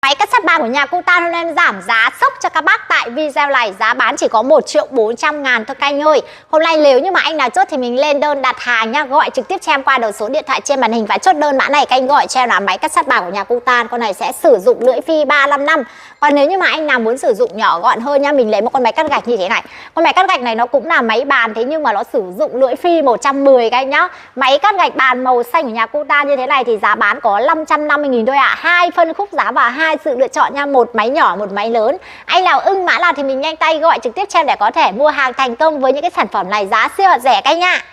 Máy cắt sắt bàn của nhà Kutan hôm nay giảm giá sốc cho các bác tại video này. Giá bán chỉ có 1.400.000 thôi các anh ơi. Hôm nay nếu như mà anh nào chốt thì mình lên đơn đặt hàng nha. Gọi trực tiếp cho em qua đầu số điện thoại trên màn hình và chốt đơn mã này. Các anh gọi cho em là máy cắt sắt bàn của nhà Kutan. Con này sẽ sử dụng lưỡi phi 35 năm. Còn nếu như mà anh nào muốn sử dụng nhỏ gọn hơn nha, mình lấy một con máy cắt gạch như thế này. Con máy cắt gạch này nó cũng là máy bàn, thế nhưng mà nó sử dụng lưỡi phi 110 các anh nhá. Máy cắt gạch bàn màu xanh của nhà Kutan như thế này thì giá bán có 550.000 thôi ạ. Hai phân khúc giá và hai sự lựa chọn nha, một máy nhỏ một máy lớn. Anh nào ưng mã nào thì mình nhanh tay gọi trực tiếp cho em để có thể mua hàng thành công với những cái sản phẩm này giá siêu rẻ các anh ạ.